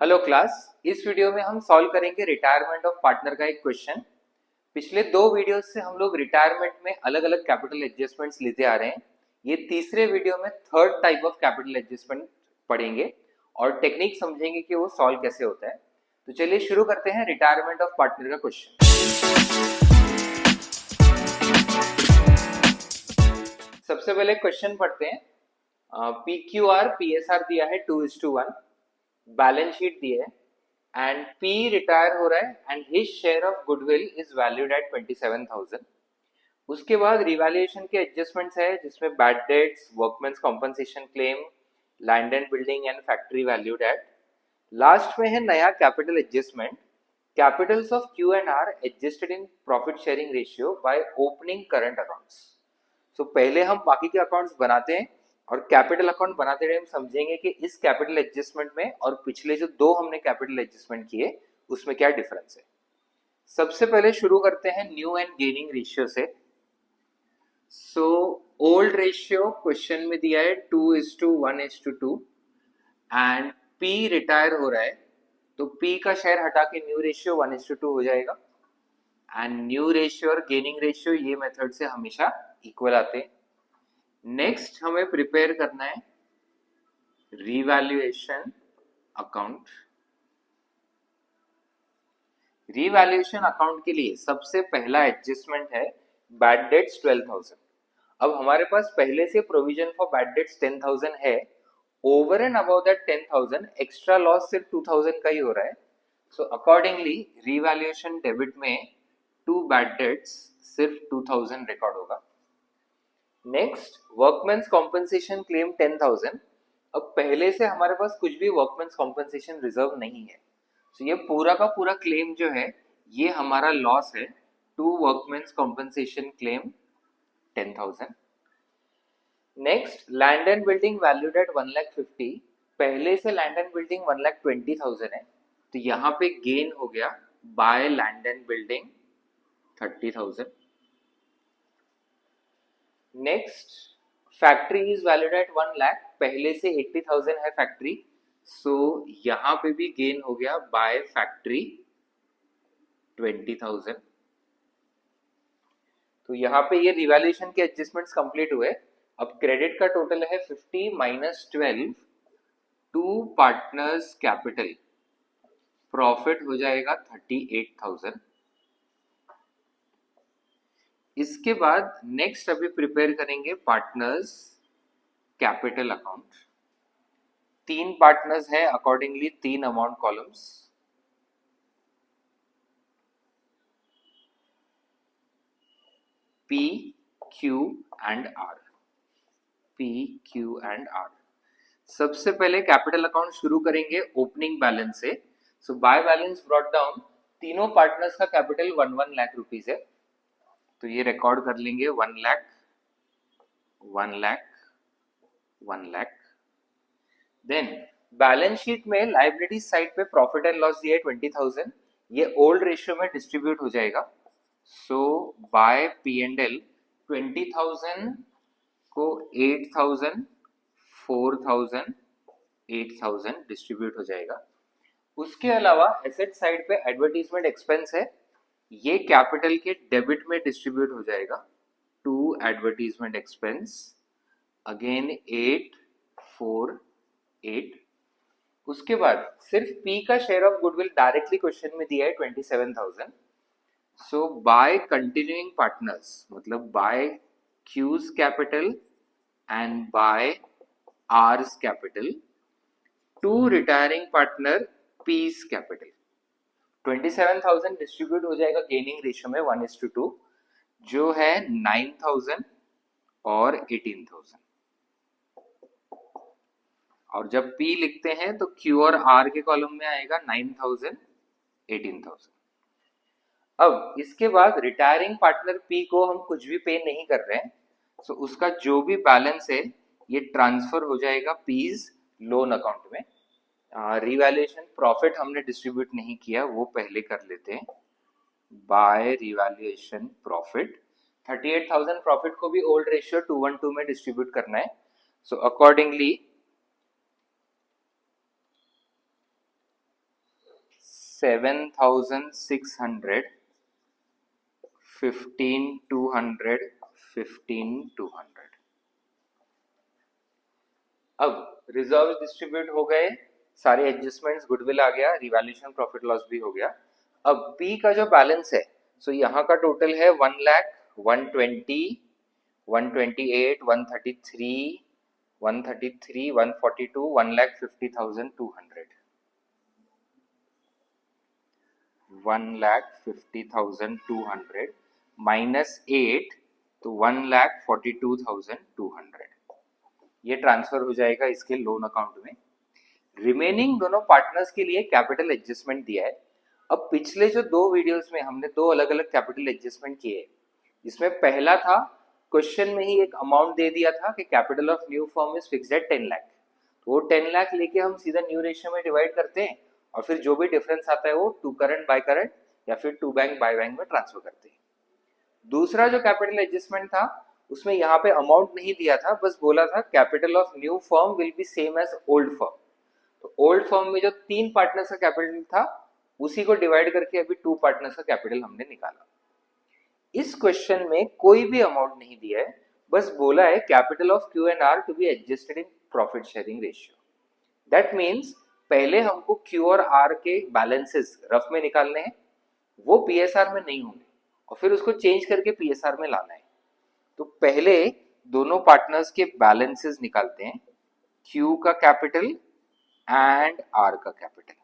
Hello class. इस video में हम सॉल्व करेंगे रिटायरमेंट ऑफ पार्टनर का एक क्वेश्चन। पिछले दो वीडियोस से हम लोग रिटायरमेंट में अलग अलग कैपिटल एडजस्टमेंट्स लेते आ रहे हैं। ये तीसरे वीडियो में third type of capital adjustment पढ़ेंगे और टेक्निक समझेंगे कि वो सॉल्व कैसे होता है। तो चलिए शुरू करते हैं रिटायरमेंट ऑफ पार्टनर का क्वेश्चन। सबसे पहले क्वेश्चन पढ़ते हैं। PQR PSR दिया है 2:1, बैलेंस शीट दी है एंड P रिटायर हो रहा है and his share of goodwill is valued at 27,000। उसके बाद रिवैल्यूएशन के एडजस्टमेंट्स है जिसमें bad debts, workmen's compensation claim, land and building and factory valued at. Last में है नया capital adjustment, capitals of Q and R adjusted in profit sharing ratio by opening current accounts. So पहले हम बाकी के accounts बनाते हैं और कैपिटल अकाउंट बनाते टाइम समझेंगे कि इस कैपिटल एडजस्टमेंट में और पिछले जो दो हमने कैपिटल एडजस्टमेंट किए उसमें क्या डिफरेंस है। सबसे पहले शुरू करते हैं न्यू एंड गेनिंग रेशियो से। सो ओल्ड रेशियो क्वेश्चन में दिया है 2:1:2 एंड P रिटायर हो रहा है तो P का शेयर हटा के न्यू रेशियो 1:2 हो जाएगा एंड न्यू रेशियो और गेनिंग रेशियो ये मेथड से हमेशा इक्वल आते हैं। नेक्स्ट हमें प्रिपेयर करना है रिवैल्यूएशन अकाउंट। रिवैल्यूएशन अकाउंट के लिए सबसे पहला एडजस्टमेंट है बैड डेट्स 12,000। अब हमारे पास पहले से प्रोविजन फॉर बैड डेट्स 10,000 है। Over and above that 10,000 extra loss सिर्फ 2,000 का ही हो रहा है। सो अकॉर्डिंगली रिवैल्यूएशन डेबिट में टू बैड डेट्स सिर्फ 2,000 रिकॉर्ड होगा। Next workmen's compensation claim 10,000। अब पहले से हमारे पास कुछ भी वर्कमेंस कॉम्पनसेशन रिजर्व नहीं है, तो ये पूरा का पूरा क्लेम जो है ये हमारा लॉस है। To workmen's compensation claim 10,000। Next land and building valued at 1,50,000। पहले से लैंड एंड बिल्डिंग 1,20,000 है तो यहाँ पे गेन हो गया by land and building 30,000। Next factory is valued eight 1 lakh, पहले से 80,000 है फैक्ट्री, सो यहां पे भी गेन हो गया बाय फैक्ट्री 20,000। तो यहाँ पे ये रिवैल्यूएशन के एडजस्टमेंट्स कंप्लीट हुए। अब क्रेडिट का टोटल है 50 - 12 टू पार्टनर्स कैपिटल, प्रॉफिट हो जाएगा 38,000। इसके बाद नेक्स्ट अभी प्रिपेयर करेंगे पार्टनर्स कैपिटल अकाउंट। तीन पार्टनर्स है अकॉर्डिंगली तीन amount columns. P, Q and R। P, Q and R। सबसे पहले कैपिटल अकाउंट शुरू करेंगे ओपनिंग बैलेंस से। So by balance brought down, तीनों पार्टनर्स का कैपिटल 1 लाख रुपीज है तो ये रिकॉर्ड कर लेंगे 1 lakh 1 lakh 1 lakh. Then balance sheet में लाइबिलिटी साइड पे प्रॉफिट एंड लॉस दिया है 20,000, ये ओल्ड रेशियो में डिस्ट्रीब्यूट हो जाएगा। सो बाय P&L 20,000 को 8,000 4,000 8,000 डिस्ट्रीब्यूट हो जाएगा। उसके अलावा एसेट साइड पे एडवर्टीजमेंट एक्सपेंस है, ये कैपिटल के डेबिट में डिस्ट्रीब्यूट हो जाएगा टू एडवर्टीजमेंट एक्सपेंस, अगेन 8 4 8। उसके बाद सिर्फ P का share of goodwill directly question में दिया है 27,000। सो बाय कंटिन्यूइंग पार्टनर्स मतलब by Q's capital and by R's capital to retiring partner P's capital, 27,000 distribute हो जाएगा गेनिंग रेशियो में 1:2 जो है 9,000 और 18,000। और जब P लिखते हैं तो Q और R के कॉलम में आएगा 9,000 18,000। अब इसके बाद रिटायरिंग पार्टनर P को हम कुछ भी पे नहीं कर रहे हैं, तो उसका जो भी बैलेंस है ये ट्रांसफर हो जाएगा P's लोन अकाउंट में। रिवैल्यूएशन प्रॉफिट हमने डिस्ट्रीब्यूट नहीं किया, वो पहले कर लेते हैं बाय रिवैल्यूएशन प्रॉफिट। 38,000 प्रॉफिट को भी ओल्ड रेशियो 2:1 में डिस्ट्रीब्यूट करना है। So accordingly 7,600, 15,200, 15,200। अब रिजर्व डिस्ट्रीब्यूट हो गए, सारे एडजस्टमेंट्स, गुडविल आ गया, रिवैल्यूएशन प्रॉफिट लॉस भी हो गया। अब पी का जो बैलेंस है, सो यहाँ का टोटल है 1 लाख 120, 128, 133, 133, 142, 1,50,200, 1,50,200 माइनस 8 तो 1,42,200। ये ट्रांसफर हो जाएगा इसके लोन अकाउंट में। रिमेनिंग दोनों पार्टनर्स के लिए कैपिटल एडजस्टमेंट दिया है। अब पिछले जो दो वीडियोस में हमने दो अलग अलग कैपिटल एडजस्टमेंट किए, जिसमें पहला था क्वेश्चन में ही एक अमाउंट दे दिया था कि capital of new firm is fixed at 10 lakh, तो वो 10 लाख लेके हम सीधा न्यू रेशियो में डिवाइड करते हैं और फिर जो भी डिफरेंस आता है वो टू करंट बाय करंट या फिर टू बैंक बाय बैंक में ट्रांसफर करते हैं। दूसरा जो कैपिटल एडजस्टमेंट था उसमें यहाँ पे अमाउंट नहीं दिया था, बस बोला था capital of new firm will be same as old firm. तो ओल्ड फर्म में जो 3 पार्टनर्स का कैपिटल था उसी को डिवाइड करके अभी 2 पार्टनर्स का कैपिटल हमने निकाला। इस क्वेश्चन में कोई भी अमाउंट नहीं दिया है, बस बोला है capital of Q and R to be adjusted in profit sharing ratio. That means पहले हमको क्यू और आर के बैलेंसेस रफ में निकालने हैं, वो पीएसआर में नहीं होंगे और फिर उसको चेंज करके पीएसआर में लाना है। तो पहले दोनों पार्टनर्स के बैलेंसेस निकालते हैं, क्यू का कैपिटल एंड आर का कैपिटल।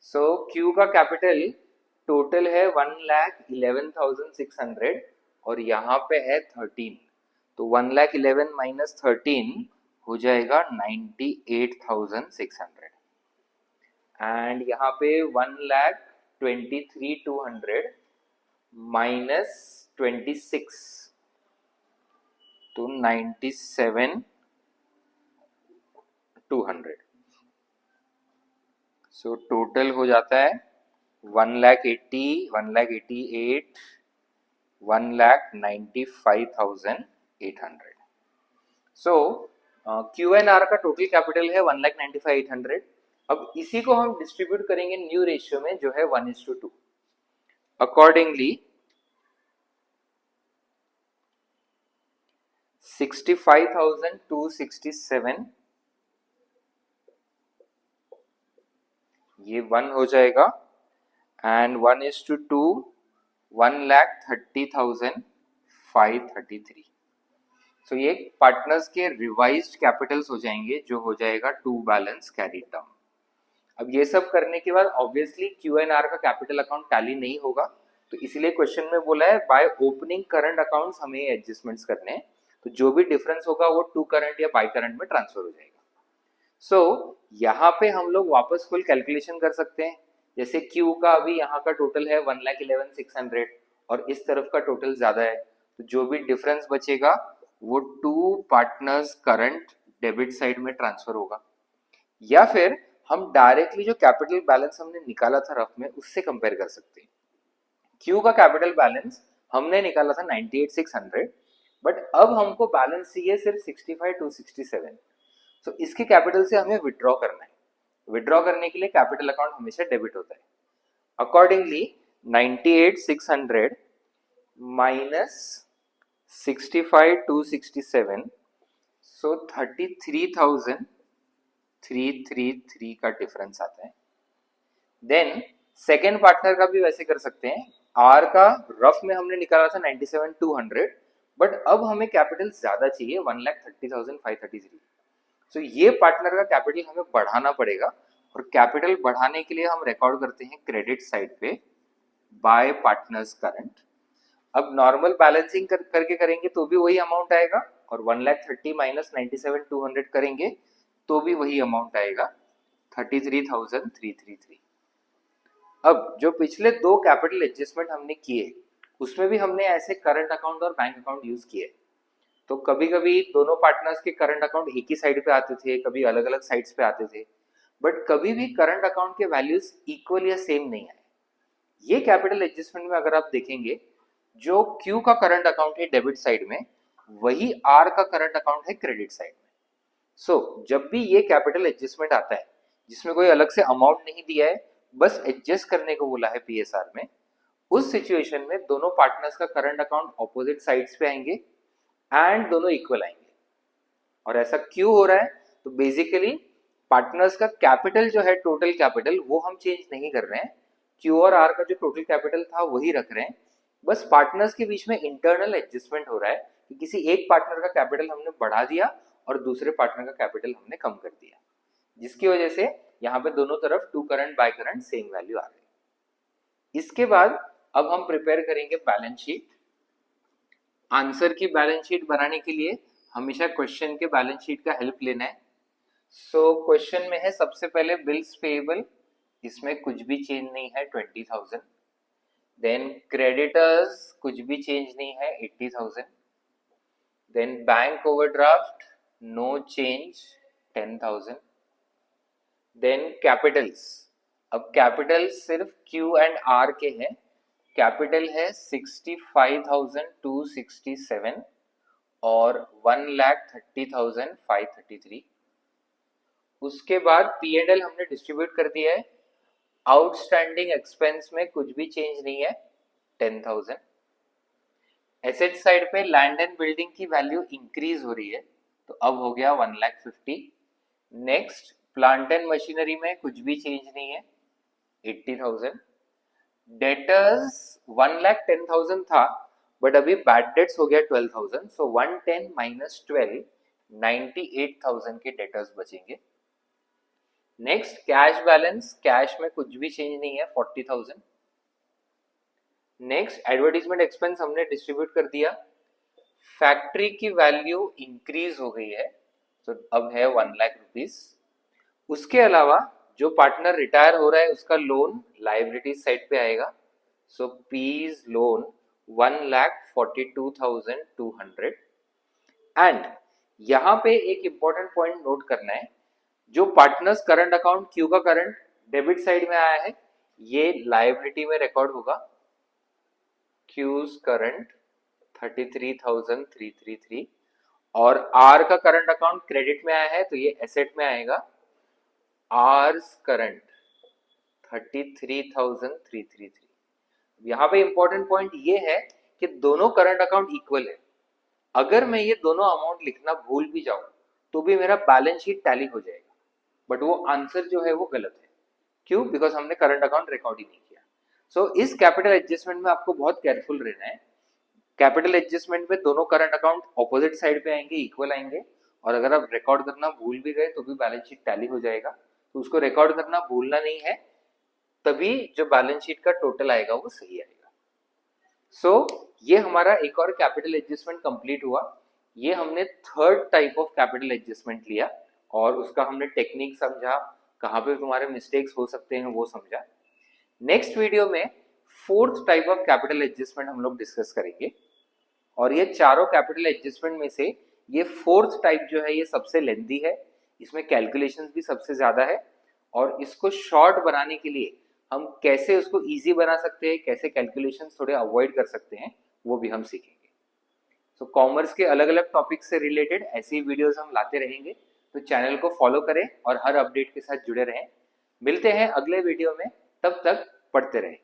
सो क्यू का कैपिटल टोटल है 1,11,600 और यहाँ पे है 13, तो 1,11,000 माइनस 13 हो जाएगा 98,600 एंड यहाँ पे 1,23,200 माइनस 26 तो 97,200। सो टोटल हो जाता है 1,80,000, 1,88,000, 1,95,800। सो क्यू एन आर का टोटल कैपिटल है 1,95,800। अब इसी को हम डिस्ट्रीब्यूट करेंगे न्यू रेशियो में जो है 1:2। अकॉर्डिंगली 65,267 ये 1 हो जाएगा एंड 1:2 1,30,533। सो ये पार्टनर्स के रिवाइज्ड कैपिटल्स हो जाएंगे जो हो जाएगा टू बैलेंस कैरी टर्म। अब ये सब करने के बाद ऑब्वियसली क्यू एन आर का कैपिटल अकाउंट टैली नहीं होगा, तो इसलिए क्वेश्चन में बोला है बाय ओपनिंग करंट अकाउंट्स हमें एडजस्टमेंट्स करने हैं, तो जो भी डिफरेंस होगा वो टू करंट या बाय करंट में ट्रांसफर हो जाएगा। सो यहाँ पे हम लोग वापस फुल कैलकुलेशन कर सकते हैं, जैसे क्यू का अभी यहाँ का टोटल है 1,11,600 और इस तरफ का टोटल ज्यादा है, तो जो भी डिफरेंस बचेगा वो to partners current debit side में ट्रांसफर होगा। या फिर हम डायरेक्टली जो कैपिटल बैलेंस हमने निकाला था रफ में उससे कंपेयर कर सकते हैं। क्यू का कैपिटल बैलेंस हमने निकाला था 98,600, बट अब हमको बैलेंस चाहिए सिर्फ 65,267। तो इसके कैपिटल से हमें विड्रॉ करना है। विड्रॉ करने के लिए कैपिटल अकाउंट हमेशा डेबिट होता है। अकॉर्डिंगली 98,600 माइनस 65,267 सो 33,333 का डिफरेंस आता है। देन सेकेंड पार्टनर का भी वैसे कर सकते हैं। आर का रफ में हमने निकाला था 97,200, बट अब हमें कैपिटल ज्यादा चाहिए 1,30,533। तो ये पार्टनर का कैपिटल हमें बढ़ाना पड़ेगा और कैपिटल बढ़ाने के लिए हम रिकॉर्ड करते हैं क्रेडिट साइड पे बाय पार्टनर्स करंट। अब नॉर्मल बैलेंसिंग करके करेंगे तो भी वही अमाउंट आएगा और 1,30,000 माइनस 97,200 करेंगे तो भी वही अमाउंट आएगा 33,333। अब जो पिछले दो कैपिटल एडजस्टमेंट हमने किए उसमें भी हमने ऐसे करंट अकाउंट और बैंक अकाउंट यूज किए, तो कभी कभी दोनों पार्टनर्स के करंट अकाउंट एक ही साइड पे आते थे, कभी अलग अलग साइड्स पे आते थे, बट कभी भी करंट अकाउंट के वैल्यूज इक्वल या सेम नहीं आए। ये कैपिटल एडजस्टमेंट में अगर आप देखेंगे जो क्यू का करंट अकाउंट है डेबिट साइड में, वही आर का करंट अकाउंट है क्रेडिट साइड में। सो जब भी ये कैपिटल एडजस्टमेंट आता है जिसमें कोई अलग से अमाउंट नहीं दिया है, बस एडजस्ट करने को बोला है पीएसआर में, उस सिचुएशन में दोनों पार्टनर्स का करंट अकाउंट ऑपोजिट साइड्स पे आएंगे एंड दोनों इक्वल आएंगे। और ऐसा क्यों हो रहा है? तो बेसिकली पार्टनर्स का कैपिटल जो है, टोटल कैपिटल, वो हम चेंज नहीं कर रहे हैं। क्यू और आर का जो टोटल कैपिटल था वही रख रहे हैं, बस पार्टनर्स के बीच में इंटरनल एडजस्टमेंट हो रहा है कि किसी एक पार्टनर का कैपिटल हमने बढ़ा दिया और दूसरे पार्टनर का कैपिटल हमने कम कर दिया, जिसकी वजह से यहाँ पे दोनों तरफ to current by current same value आ गई। इसके बाद अब हम प्रिपेयर करेंगे बैलेंस शीट। आंसर की बैलेंस शीट बनाने के लिए हमेशा क्वेश्चन के बैलेंस शीट का हेल्प लेना है। सो क्वेश्चन में है सबसे पहले बिल्स पेएबल, इसमें कुछ भी चेंज नहीं है 20,000। देन क्रेडिटर्स कुछ भी चेंज नहीं है 80,000। Then bank overdraft no change 10,000। Then capitals, अब कैपिटल सिर्फ क्यू एंड आर के हैं। कैपिटल है 65,267 और 1,30,533। उसके बाद पी एंड एल हमने डिस्ट्रीब्यूट कर दिया है। आउटस्टैंडिंग एक्सपेंस में कुछ भी चेंज नहीं है 10,000। एसेट साइड पे लैंड एंड बिल्डिंग की वैल्यू इंक्रीज हो रही है, तो अब हो गया 1,50,000। नेक्स्ट प्लांट एंड मशीनरी में कुछ भी चेंज नहीं है 80,000। डेटर्स 1,10,000 था, बट अभी बैड डेट्स हो गया 12,000, सो 110 माइनस 12 98,000 के डेटर्स बचेंगे। नेक्स्ट कैश बैलेंस, कैश में कुछ भी चेंज नहीं है 40,000। नेक्स्ट एडवर्टीजमेंट एक्सपेंस हमने डिस्ट्रीब्यूट कर दिया। फैक्ट्री की वैल्यू इंक्रीज हो गई है, तो अब है 1 लाख रुपीज। उसके अलावा जो पार्टनर रिटायर हो रहा है उसका लोन लायबिलिटी साइड पे आएगा, सो पीज लोन 1,42,200। एंड यहाँ पे एक इंपॉर्टेंट पॉइंट नोट करना है, जो पार्टनर्स करंट अकाउंट क्यू का करंट डेबिट साइड में आया है, ये लायबिलिटी में रिकॉर्ड होगा। क्यूज करंट 33,333 और आर का करंट अकाउंट क्रेडिट में आया है, तो ये एसेट में आएगा। R's current 33,333। यहाँ पे इंपॉर्टेंट पॉइंट ये है कि दोनों करंट अकाउंट इक्वल है। अगर मैं ये दोनों अमाउंट लिखना भूल भी जाऊं तो भी मेरा बैलेंस शीट टैली हो जाएगा, बट वो आंसर जो है वो गलत है। क्यों? बिकॉज हमने करंट अकाउंट रिकॉर्ड ही नहीं किया। सो इस कैपिटल एडजस्टमेंट में आपको बहुत केयरफुल रहना है। कैपिटल एडजस्टमेंट में दोनों करंट अकाउंट ऑपोजिट साइड पे आएंगे, इक्वल आएंगे, और अगर आप रिकॉर्ड करना भूल भी गए तो भी बैलेंस शीट टैली हो जाएगा। तो उसको रिकॉर्ड करना भूलना नहीं है, तभी जो बैलेंस शीट का टोटल आएगा वो सही आएगा। ये हमारा एक और कैपिटल एडजस्टमेंट कंप्लीट हुआ। ये हमने third type of capital adjustment लिया और उसका हमने टेक्निक समझा, कहाँ पे तुम्हारे मिस्टेक्स हो सकते हैं वो समझा। नेक्स्ट वीडियो में fourth type of capital adjustment हम लोग डिस्कस करेंगे, और ये चारों कैपिटल एडजस्टमेंट में से ये फोर्थ टाइप जो है ये सबसे लेंथी है, इसमें कैलकुलेशंस भी सबसे ज्यादा है, और इसको शॉर्ट बनाने के लिए हम कैसे उसको इजी बना सकते हैं, कैसे कैलकुलेशंस थोड़े अवॉइड कर सकते हैं, वो भी हम सीखेंगे। तो कॉमर्स के अलग अलग टॉपिक से रिलेटेड ऐसी वीडियोस हम लाते रहेंगे, तो चैनल को फॉलो करें और हर अपडेट के साथ जुड़े रहें। मिलते हैं अगले वीडियो में, तब तक पढ़ते रहें।